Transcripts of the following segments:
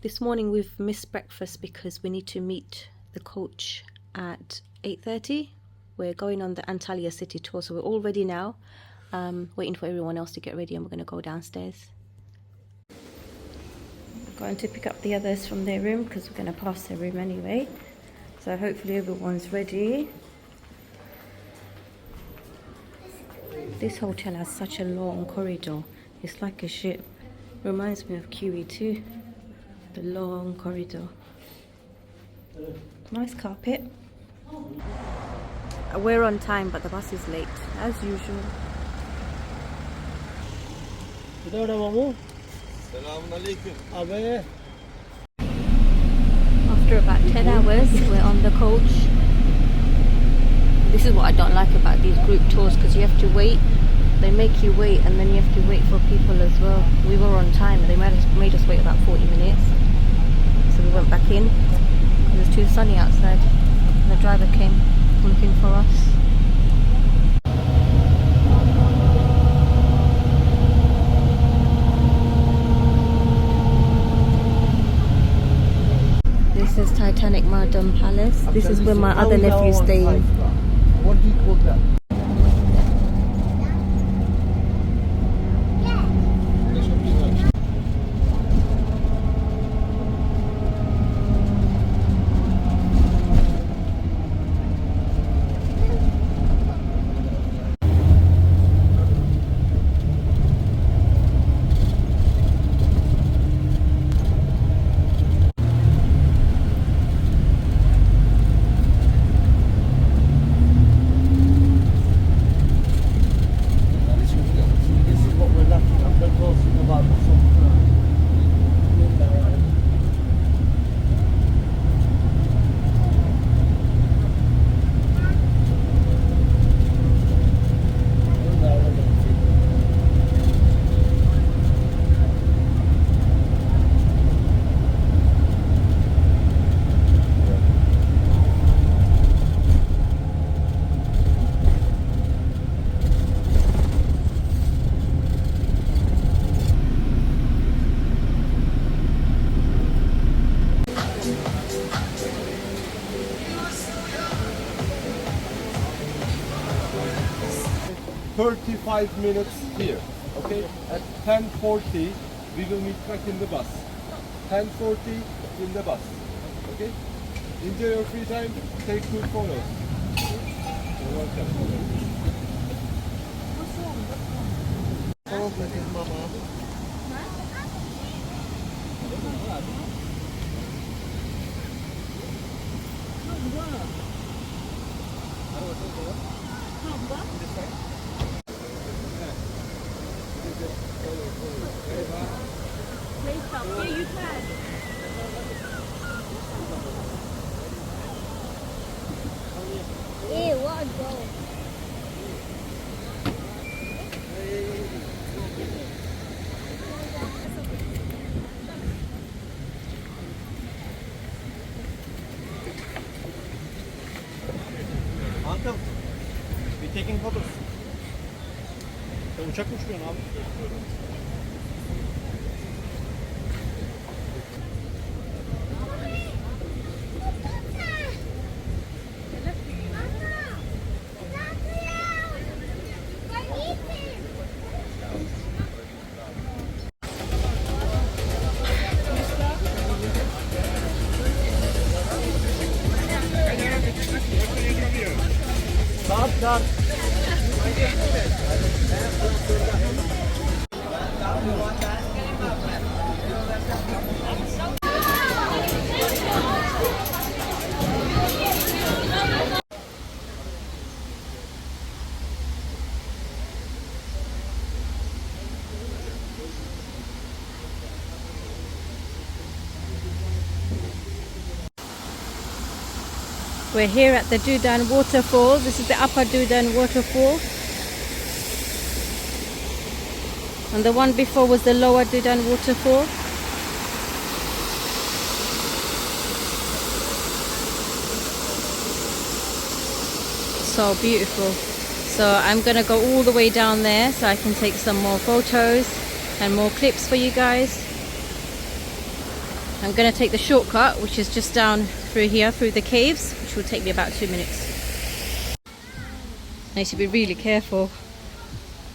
This morning we've missed breakfast because we need to meet the coach at 8:30. We're going on the Antalya city tour, so we're all ready now. Waiting for everyone else to get ready and we're going to go downstairs. We're going to pick up the others from their room because we're going to pass their room anyway. So hopefully everyone's ready. This hotel has such a long corridor. It's like a ship. Reminds me of QE2. The long corridor. Nice carpet. We're on time, but the bus is late, as usual. After about 10 hours, we're on the coach. This is what I don't like about these group tours, because you have to wait. They make you wait, and then you have to wait for people as well. We were on time, and they made us wait about 40 minutes. So we went back in. It was too sunny outside. And the driver came looking for us. This is Titanic Boredom Palace. This is where my other nephew's staying. What do you call that? Minutes here, okay? At 10:40 we will meet back in the bus. 10:40 in the bus, okay? Enjoy your free time, take good photos. You're welcome. Uncle, we taking photos. Sen uçak mı uçmuyorsun abi? Saat. We're here at the Duden Waterfalls. This is the upper Duden Waterfall. And the one before was the lower Duden Waterfall. So beautiful. So I'm gonna go all the way down there so I can take some more photos and more clips for you guys. I'm going to take the shortcut, which is just down through here, through the caves, which will take me about 2 minutes. I need to be really careful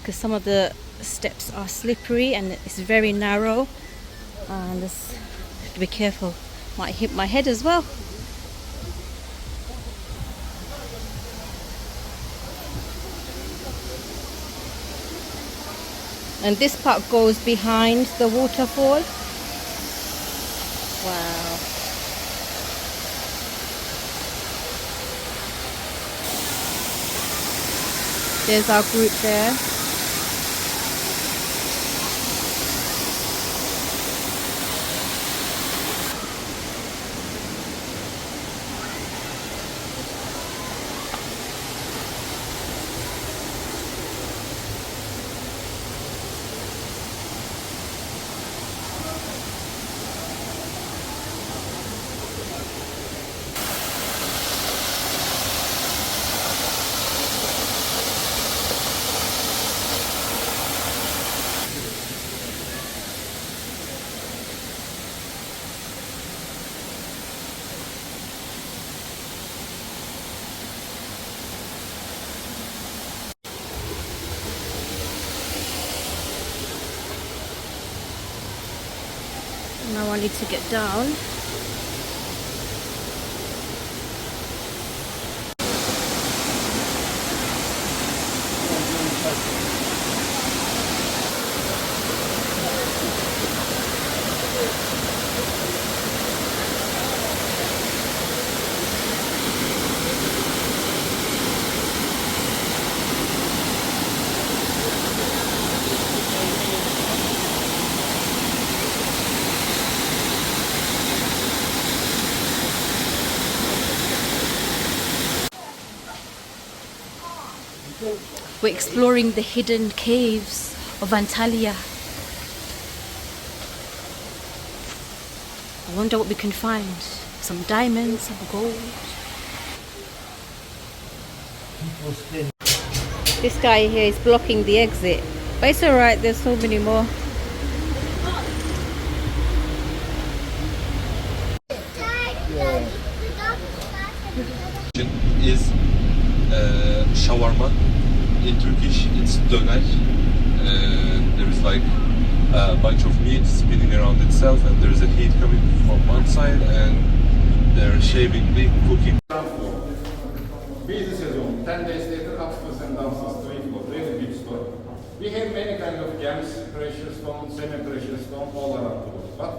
because some of the steps are slippery and it's very narrow, and this, I have to be careful. Might hit my head as well. And this part goes behind the waterfall. Wow. There's our group there. Now I need to get down. We're exploring the hidden caves of Antalya. I wonder what we can find. Some diamonds, some gold. This guy here is blocking the exit. But it's alright, there's so many more. Is shawarma. In Turkish, it's döner. There is like a bunch of meat spinning around itself, and there's a heat coming from one side, and they're shavingly cooking. Busy season, 10 days later, upstairs and downstairs, 3 floor, really big store. We have many kind of gems, precious stone, semi-precious stone, all around the world. But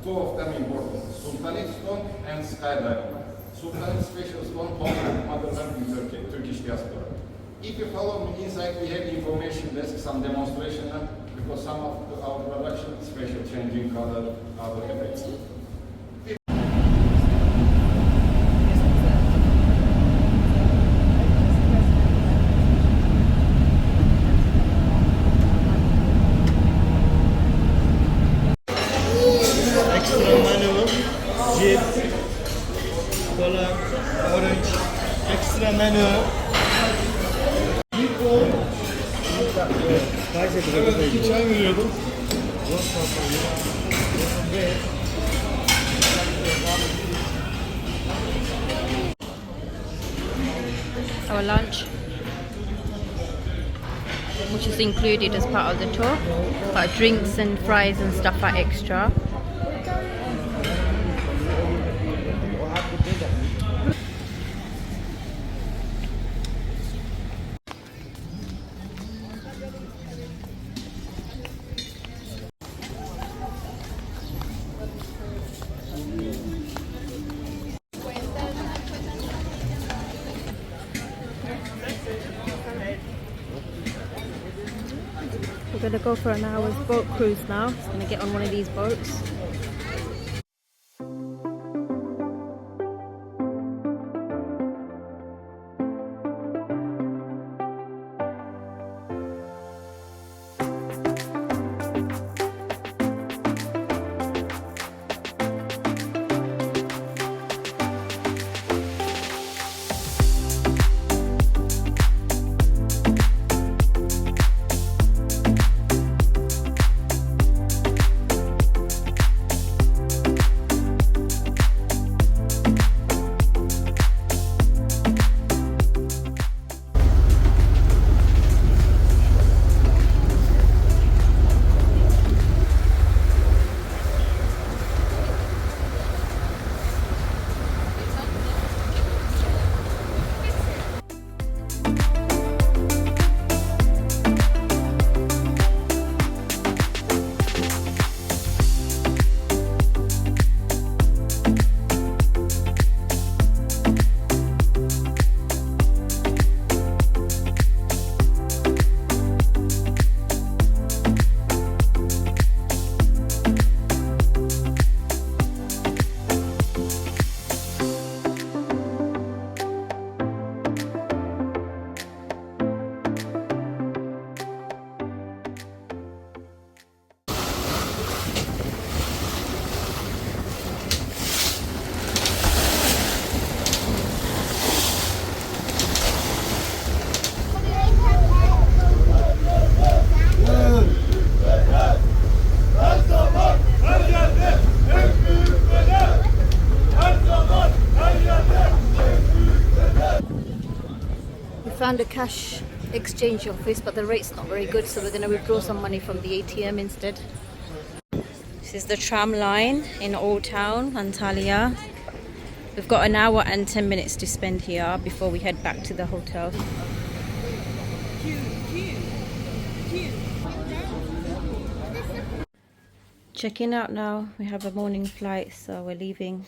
two of them important, Sultanate stone and sky diamond. Sultanate special stone, home motherland in Turkey, Turkish diaspora. If you follow me inside, we have information desk, some demonstration, because some of our production is special, changing color, other effects. Extra menu, chips, cola, orange, extra menu. Evet, çay veriyordum. Our lunch, which is included as part of the tour, but drinks and fries and stuff are extra. We're going to go for an hour's boat cruise now. Just going to get on one of these boats. found a cash exchange office, but the rate's not very good, so we're going to withdraw some money from the ATM instead. This is the tram line in Old Town, Antalya. We've got an hour and 10 minutes to spend here before we head back to the hotel. Checking out now. We have a morning flight, so we're leaving.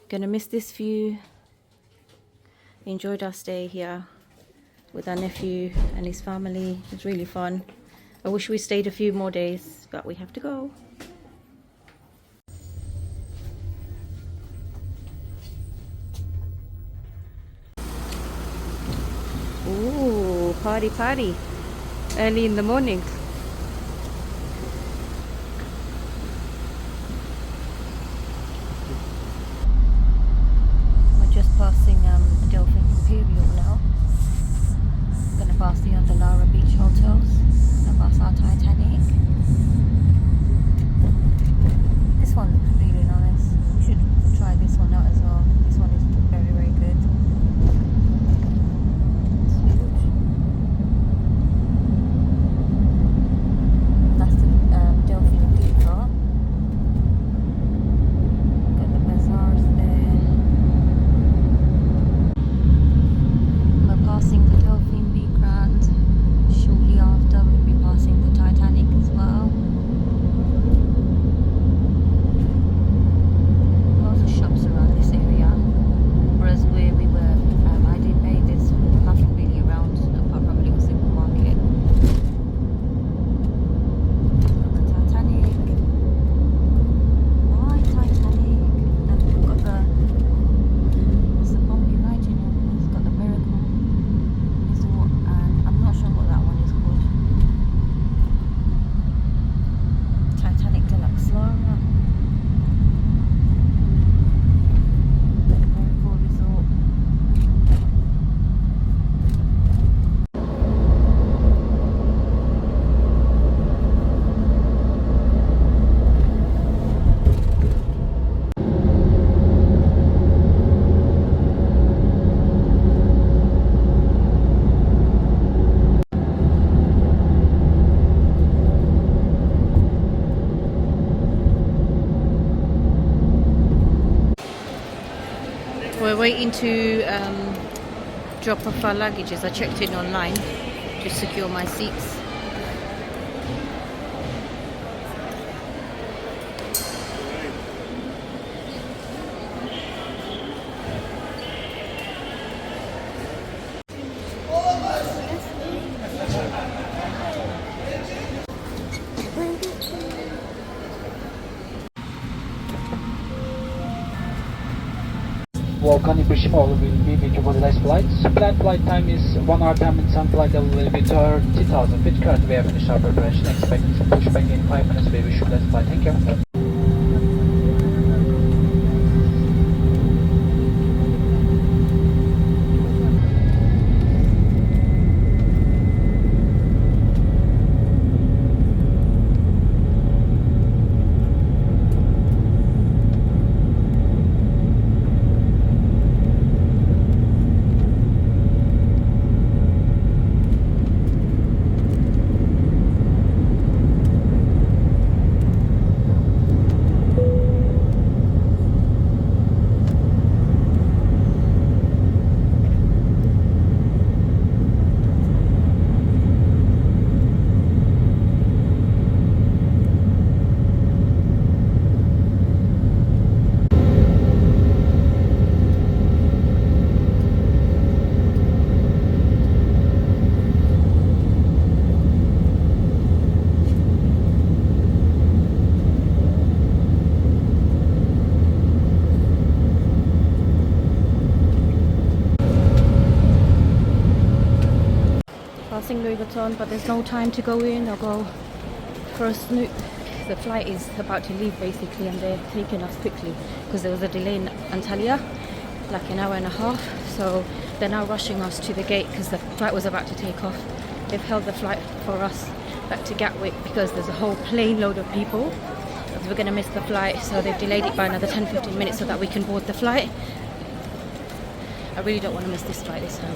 Gonna miss this view. Enjoyed our stay here with our nephew and his family. It was really fun. I wish we stayed a few more days, but we have to go. Ooh, party party. Early in the morning. We're just passing Dolphin Imperial now. Gonna pass the Antalya beach hotels. Gonna pass our Titanic. This one looks really nice. We should try this one out as well. This one is very, very good. It's huge. That's the Dolphin Quidco. Got the bazaars there. We're passing the Dolphin Big Grand. Shortly after, we'll be passing the Titanic as well. Lots of shops around this area. Whereas where we were, Aydinbey, there's nothing really around apart from a little supermarket. Got the Titanic. Why Titanic? Then we've got there's the bumpy ride, you know. It's got the Miracle Resort, and I'm not sure what that one is called. Titanic Deluxe Lara. Miracle Resort. We're waiting to drop off our luggages. I checked in online to secure my seats. Volkan Ibrahimoğlu will be with you for the next flight. Planned flight time is 1 hour 10 minutes and flight level will be 30,000 feet. Currently we have finished our preparation. Expecting to push back in 5 minutes. We wish you best flight. Thank you. Passing Louis Vuitton, but there's no time to go in or go for a snoop. The flight is about to leave basically, and they're taking us quickly because there was a delay in Antalya, like an hour and a half. So they're now rushing us to the gate because the flight was about to take off. They've held the flight for us back to Gatwick because there's a whole plane load of people. We're going to miss the flight, so they've delayed it by another 10-15 minutes so that we can board the flight. I really don't want to miss this flight this time.